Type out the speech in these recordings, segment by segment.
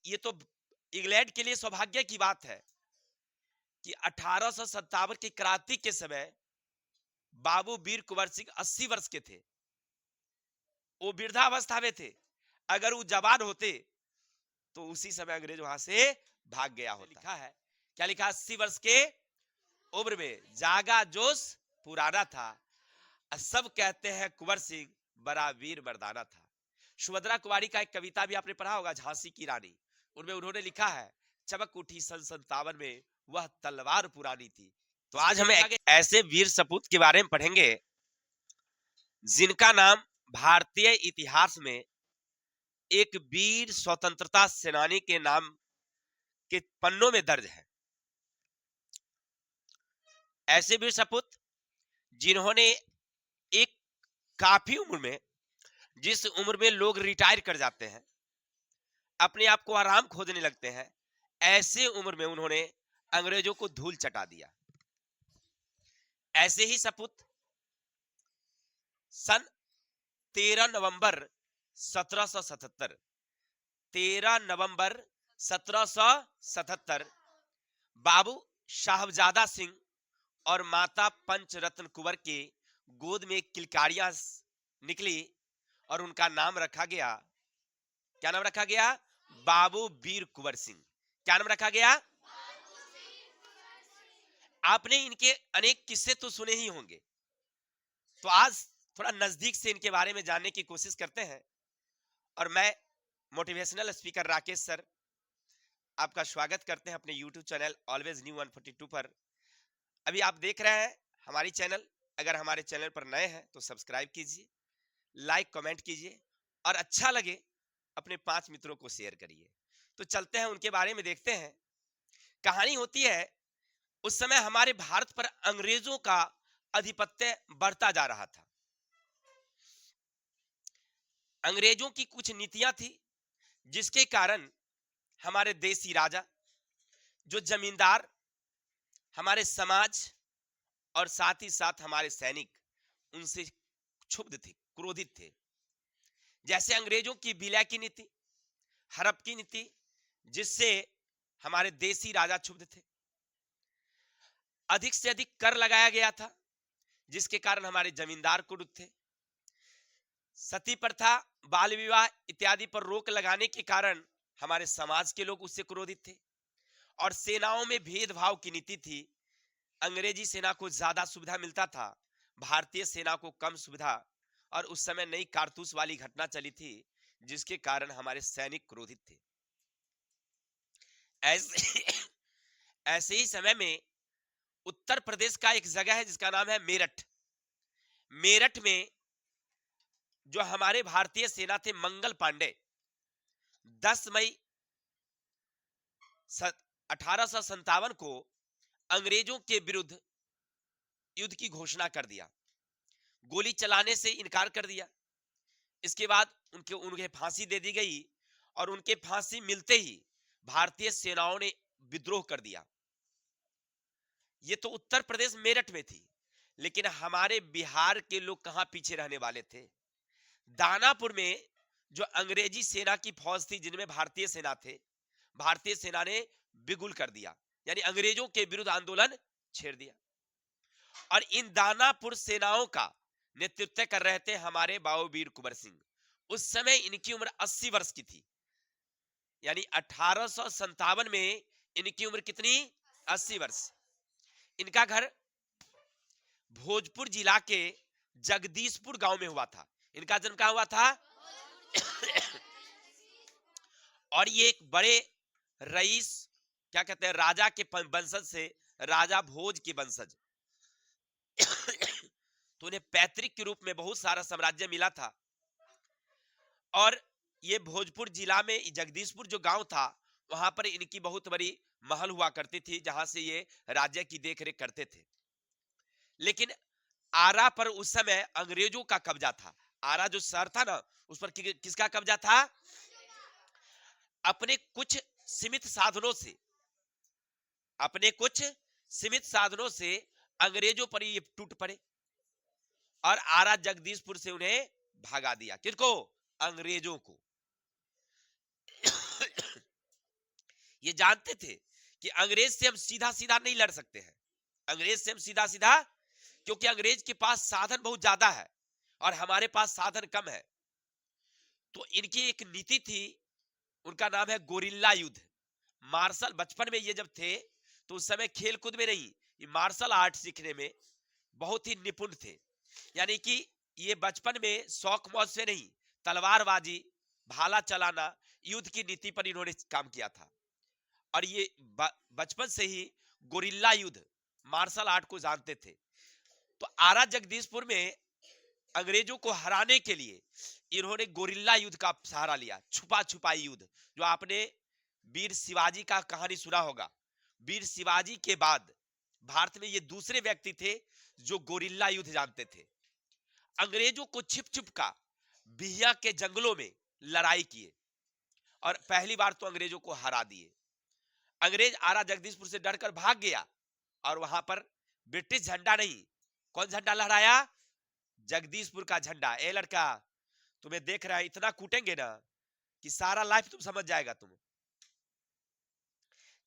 ये तो इंग्लैंड के लिए सौभाग्य की बात है कि 1857 की क्रांति के समय बाबू वीर कुंवर सिंह 80 वर्ष के थे, वो वृद्धावस्था में थे। अगर वो जवान होते तो उसी समय अंग्रेज वहां से भाग गया होता। लिखा है, क्या लिखा? 80 वर्ष के उम्र में जागा जोश पुराना था, सब कहते हैं कुंवर सिंह बड़ा वीर मर्दाना था। सुभद्रा कुमारी का एक कविता भी आपने पढ़ा होगा, झांसी की रानी। उनमें उन्होंने लिखा है, चमक उठी सन 57 में वह तलवार पुरानी थी। तो आज हम ऐसे वीर सपूत के बारे में पढ़ेंगे जिनका नाम भारतीय इतिहास में एक वीर स्वतंत्रता सेनानी के नाम के पन्नों में दर्ज है। ऐसे वीर सपूत जिन्होंने एक काफी उम्र में, जिस उम्र में लोग रिटायर कर जाते हैं, अपने आप को आराम खोजने लगते हैं, ऐसे उम्र में उन्होंने अंग्रेजों को धूल चटा दिया। ऐसे ही सपूत सन 13 नवंबर 1777, 13 नवंबर 1777 बाबू साहबजादा सिंह और माता पंचरत्न कुंवर के गोद में किलकारियां निकली और उनका नाम रखा गया, क्या नाम रखा गया? बाबू वीर कुंवर सिंह। क्या नाम रखा गया? आपने इनके अनेक किस्से तो सुने ही होंगे, तो आज थोड़ा नजदीक से इनके बारे में जानने की कोशिश करते हैं। और मैं मोटिवेशनल स्पीकर राकेश सर आपका स्वागत करते हैं अपने YouTube चैनल ऑलवेज न्यू 142 पर। अभी आप देख रहे हैं हमारी चैनल, अगर हमारे चैनल पर नए हैं तो सब्सक्राइब कीजिए, लाइक कमेंट कीजिए और अच्छा लगे अपने 5 मित्रों को शेयर करिए। तो चलते हैं उनके बारे में देखते हैं। कहानी होती है, उस समय हमारे भारत पर अंग्रेजों का आधिपत्य बढ़ता जा रहा था। अंग्रेजों की कुछ नीतियां थी जिसके कारण हमारे देसी राजा, जो जमींदार, हमारे समाज और साथ ही साथ हमारे सैनिक उनसे क्षुब्ध थे, क्रोधित थे। जैसे अंग्रेजों की विलय की नीति, हड़प की नीति, जिससे हमारे देसी राजा क्षुब्ध थे। अधिक से अधिक कर लगाया गया था जिसके कारण हमारे जमींदार क्रुद्ध थे। सती प्रथा, बाल विवाह इत्यादि पर रोक लगाने के कारण हमारे समाज के लोग उससे क्रोधित थे। और सेनाओं में भेदभाव की नीति थी, अंग्रेजी सेना को ज्यादा सुविधा मिलता था, भारतीय सेना को कम सुविधा। और उस समय नई कारतूस वाली घटना चली थी जिसके कारण हमारे सैनिक क्रोधित थे। ऐसे ऐसे ही समय में उत्तर प्रदेश का एक जगह है जिसका नाम है मेरठ। मेरठ में जो हमारे भारतीय सेना थे मंगल पांडे, 10 मई 1857 को अंग्रेजों के विरुद्ध युद्ध की घोषणा कर दिया, गोली चलाने से इनकार कर दिया। इसके बाद उनके फांसी दे दी गई और उनके फांसी मिलते ही भारतीय सेनाओं ने विद्रोह कर दिया। ये तो उत्तर प्रदेश मेरठ में थी, लेकिन हमारे बिहार के लोग कहां पीछे रहने वाले थे। दानापुर में जो अंग्रेजी सेना की फौज थी जिनमें भारतीय सेना थे, भारतीय सेना ने बिगुल कर दिया, यानी अंग्रेजों के विरुद्ध आंदोलन छेड़ दिया। और इन दानापुर सेनाओं का नेतृत्व कर रहे थे हमारे बाबू वीर कुंवर सिंह। उस समय इनकी उम्र 80 वर्ष की थी, यानी 1857 में इनकी उम्र कितनी? 80 वर्ष। इनका घर भोजपुर जिला के जगदीशपुर गांव में हुआ था। इनका जन्म कहां हुआ था? और ये एक बड़े रईस, क्या कहते हैं, राजा के वंशज से, राजा भोज के वंशज। तो उन्हें पैतृक के रूप में बहुत सारा साम्राज्य मिला था। और ये भोजपुर जिला में जगदीशपुर जो गांव था, वहां पर इनकी बहुत बड़ी महल हुआ करती थी जहां से ये राज्य की देखरेख करते थे। लेकिन आरा पर उस समय अंग्रेजों का कब्जा था। आरा जो शहर था ना, उस पर किसका कब्जा था? अपने कुछ सीमित साधनों से, अपने कुछ सीमित साधनों से अंग्रेजों पर ये टूट पड़े और आरा जगदीशपुर से उन्हें भागा दिया। किसको? अंग्रेजों को। ये जानते थे कि अंग्रेज से हम सीधा सीधा नहीं लड़ सकते हैं, अंग्रेज से हम सीधा सीधा, क्योंकि अंग्रेज के पास साधन बहुत ज्यादा है और हमारे पास साधन कम है। तो इनकी एक नीति थी, उनका नाम है गोरिल्ला युद्ध। मार्शल बचपन में ये जब थे तो उस समय खेल कूद में नहीं, ये मार्शल आर्ट सीखने में बहुत ही निपुण थे। यानी कि ये बचपन में शौक मौज से नहीं, तलवारबाजी, भाला चलाना, युद्ध की नीति पर इन्होंने काम किया था। और ये बचपन से ही गोरिल्ला युद्ध, मार्शल आर्ट को जानते थे। तो आरा जगदीशपुर में अंग्रेजों को हराने के लिए इन्होंने गोरिल्ला युद्ध का सहारा लिया, छुपा छुपाई युद्ध। जो आपने वीर शिवाजी का कहानी सुना होगा, वीर शिवाजी के बाद भारत में ये दूसरे व्यक्ति थे जो गोरिल्ला युद्ध जानते थे। अंग्रेजों को छिप छिप का बिहिया के जंगलों में लड़ाई किए और पहली बार तो अंग्रेजों को हरा दिए। अंग्रेज आरा जगदीशपुर से डरकर भाग गया और वहां पर ब्रिटिश झंडा नहीं, कौन झंडा लहराया? जगदीशपुर का झंडा। ए लड़का, तुम्हें देख रहा है, इतना कूटेंगे ना कि सारा लाइफ तुम समझ जाएगा तुम।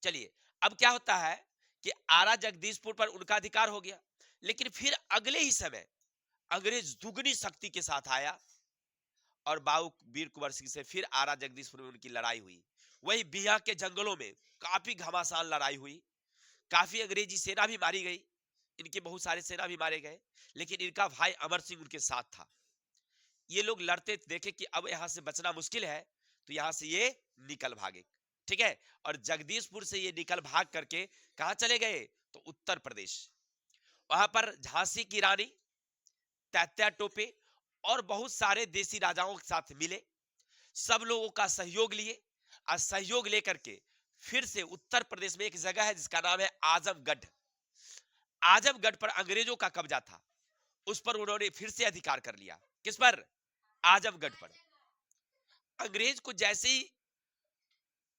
चलिए, अब क्या होता है कि आरा जगदीशपुर पर उनका अधिकार हो गया, लेकिन फिर अगले ही समय अंग्रेज दुगनी शक्ति के साथ आया और बाबू वीर कुंवर सिंह से फिर आरा जगदीशपुर में उनकी लड़ाई हुई। वही बिहार के जंगलों में काफी घमासान लड़ाई हुई, काफी अंग्रेजी सेना भी मारी गई, इनके बहुत सारे सेना भी मारे गए, लेकिन इनका भाई अमर सिंह उनके साथ था। ये लोग लड़ते देखे कि अब यहां से बचना मुश्किल है, तो यहां से ये निकल भागे। ठीक है, और जगदीशपुर से ये निकल भाग करके कहां चले गए? तो उत्तर प्रदेश। वहां पर झांसी की रानी, तात्या टोपे और बहुत सारे देसी राजाओं के साथ मिले, सब लोगों का सहयोग लिए और सहयोग लेकर के फिर से उत्तर प्रदेश में एक जगह है जिसका नाम है आजमगढ़। आजमगढ़ पर अंग्रेजों का कब्जा था, उस पर उन्होंने फिर से अधिकार कर लिया। किस पर? आजमगढ़ पर। अंग्रेज को जैसे ही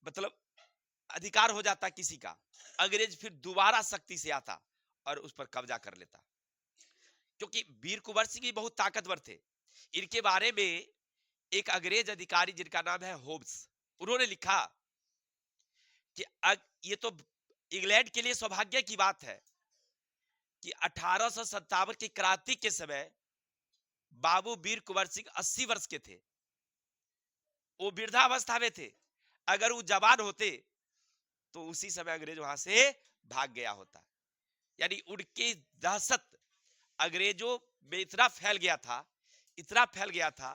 मतलब अधिकार हो जाता किसी का, अंग्रेज फिर दोबारा शक्ति से आता और उस पर कब्जा कर लेता। क्योंकि वीर कुंवर सिंह भी बहुत ताकतवर थे। इनके बारे में एक अंग्रेज अधिकारी जिनका नाम है होब्स, उन्होंने लिखा कि ये तो इंग्लैंड के लिए सौभाग्य की बात है कि 1857 की क्रांति के समय बाबू वीर कुंवर सिंह 80 वर्ष के थे, वो वृद्धावस्था में थे। अगर वो जवान होते तो उसी समय अंग्रेज वहां से भाग गया होता। यानी उनकी दहशत अंग्रेजों में इतना फैल गया था, इतना फैल गया था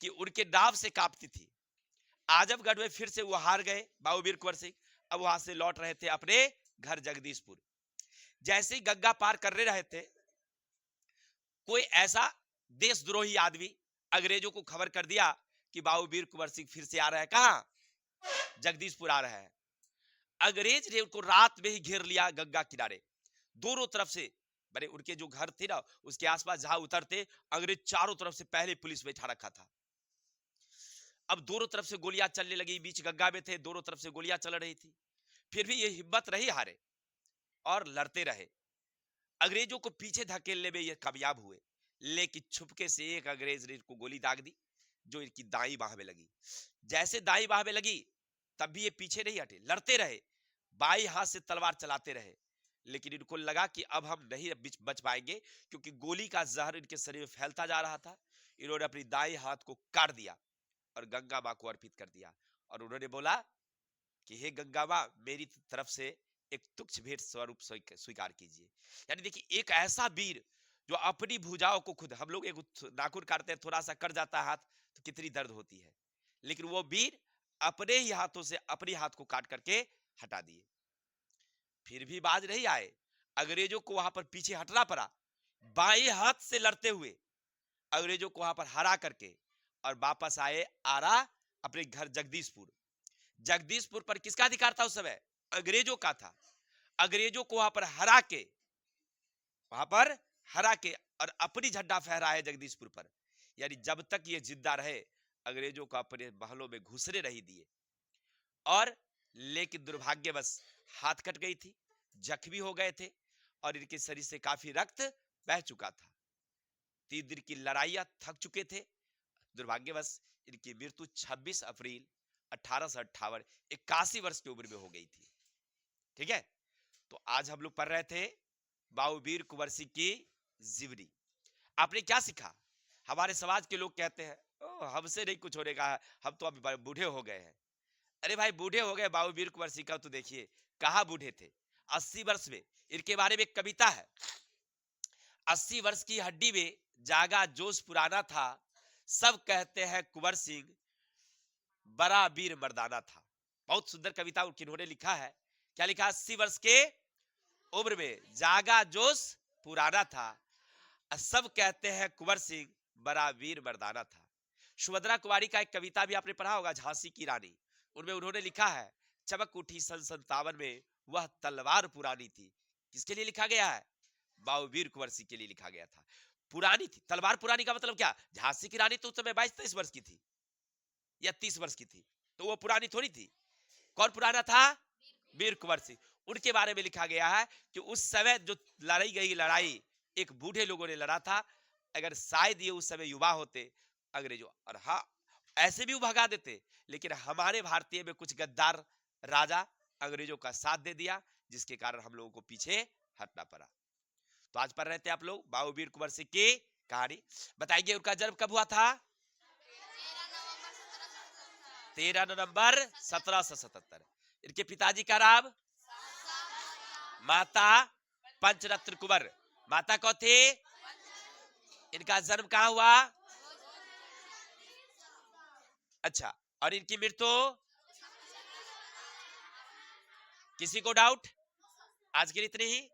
कि उनके नाव से कांपती थी। आजमगढ़ में फिर से वो हार गए बाबू वीर कुंवर सिंह। अब वहां से लौट रहे थे अपने घर जगदीशपुर। जैसे ही गंगा पार कर रहे थे, कोई ऐसा देशद्रोही आदमी अंग्रेजों को खबर कर दिया कि बाबू वीर कुंवर सिंह फिर से आ रहे हैं। कहां? जगदीशपुर आ रहे हैं। अंग्रेज ने उनको रात में ही घेर लिया गंगा किनारे, दोनों तरफ से। बड़े उनके जो घर थे ना, उसके आसपास जहां उतरते, अंग्रेज चारों तरफ से पहले पुलिस बैठा रखा था। अब दोनों तरफ से गोलियां चलने लगी, बीच गंगा में थे, दोनों तरफ से गोलियां चल रही थी। फिर भी ये हिम्मत नहीं हारे और लड़ते रहे। अंग्रेजों को पीछे धकेलने में ये कामयाब हुए, लेकिन छुपके से एक अंग्रेज ने इनको गोली दाग दी जो इनकी दाई बाह में लगी। जैसे दाई बाह में लगी, तब भी ये पीछे नहीं हटे, लड़ते रहे, बाई हाथ से तलवार चलाते रहे। लेकिन इनको लगा कि अब हम नहीं बच पाएंगे, क्योंकि गोली का जहर इनके शरीर में फैलता जा रहा था। इन्होंने अपनी दाई हाथ को काट दिया और गंगा मां को अर्पित कर दिया और उन्होंने बोला कि हे गंगा मां, मेरी तरफ से एक तुच्छ भेंट स्वरूप स्वीकार कीजिए। यानी देखिए, एक ऐसा वीर जो अपनी भुजाओं को खुद, हम लोग एक नाखून काटते हैं, थोड़ा सा कट जाता है हाथ तो कितनी दर्द होती है, लेकिन वो वीर अपने ही हाथों से अपने हाथ को काट करके हटा दिए। फिर भी बाज नहीं आए, अंग्रेजों को वहां पर पीछे हटना पड़ा। बाएं हाथ से लड़ते हुए अंग्रेजों को वहां पर हरा करके और वापस आए आरा, अपने घर जगदीशपुर। जगदीशपुर पर किसका अधिकार था उस समय? अंग्रेजों का था। अंग्रेजों को वहां पर हरा के और अपनी झंडा फहराया जगदीशपुर पर। यानी जब तक ये जिंदा रहे, अंग्रेजों को अपने महलों में घुसने नहीं दिए। और लेकिन दुर्भाग्यवश हाथ कट गई थी, जख्मी हो गए थे और इनके शरीर से काफी रक्त बह चुका था। 3 दिन की लड़ाइयां थक चुके थे। दुर्भाग्यवश इनकी मृत्यु 26 अप्रैल 1858 81 वर्ष की उम्र में हो गई थी। ठीक है, तो आज हम लोग पढ़ रहे थे बाबूवीर कुंवर सिंह की जीवनी। आपने क्या सीखा? हमारे समाज के लोग कहते हैं "ओ, हमसे नहीं कुछ होने का है, हम तो अभी बूढ़े हो गए हैं"। अरे भाई बूढ़े हो गए, बाबूवीर कुंवर सिंह का तो देखिए कहाँ बूढ़े थे, 80 वर्ष में। इनके बारे में एक कविता है, 80 वर्ष की हड्डी में जागा जोश पुराना था, सब कहते हैं कुंवर सिंह बड़ा वीर मर्दाना था। बहुत सुंदर कविता किन्होंने लिखा है। क्या लिखा? 80 वर्ष के उम्र में जागा जोश पुराना था, सब कहते हैं कुंवर सिंह बड़ा वीर मर्दाना था। सुभद्रा कुमारी का एक कविता भी आपने पढ़ा होगा, झांसी की रानी। उनमें उन्होंने लिखा है, चमक उठी सन 57 में वह तलवार पुरानी थी। किसके लिए लिखा गया है? बाबूवीर कुंवर सिंह के लिए लिखा गया था। पुरानी थी, तलवार पुरानी का मतलब क्या? झांसी की रानी तो उस समय 22-23 वर्ष की थी या 30 वर्ष की थी, तो वो पुरानी थोड़ी थी। कौन पुराना था? वीर कुंवर सिंह। उनके बारे में लिखा गया है कि उस समय जो लड़ी गई लड़ाई एक बूढ़े लोगों ने लड़ा था, अगर शायद ये उस समय युवा होते अंग्रेजों, और हाँ ऐसे भी वो भगा देते, लेकिन हमारे भारतीय में कुछ गद्दार राजा अंग्रेजों का साथ दे दिया, जिसके कारण हम लोगों को पीछे हटना पड़ा। तो आज पढ़ रहे थे आप लोग बाबूवीर कुंवर सिंह की कहानी। बताइए उनका जन्म कब हुआ था? 13 नवंबर 1777। इनके पिताजी का नाम? माता पंचरत्न कुंवर। माता कौन थी? इनका जन्म कहाँ हुआ? अच्छा, और इनकी मृत्यु? किसी को डाउट? आज के लिए इतने ही।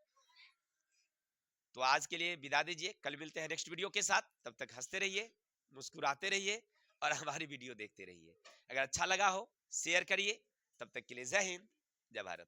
तो आज के लिए विदा दीजिए, कल मिलते हैं नेक्स्ट वीडियो के साथ। तब तक हंसते रहिए, मुस्कुराते रहिए और हमारी वीडियो देखते रहिए। अगर अच्छा लगा हो शेयर करिए। तब तक के लिए जय हिंद, जय भारत।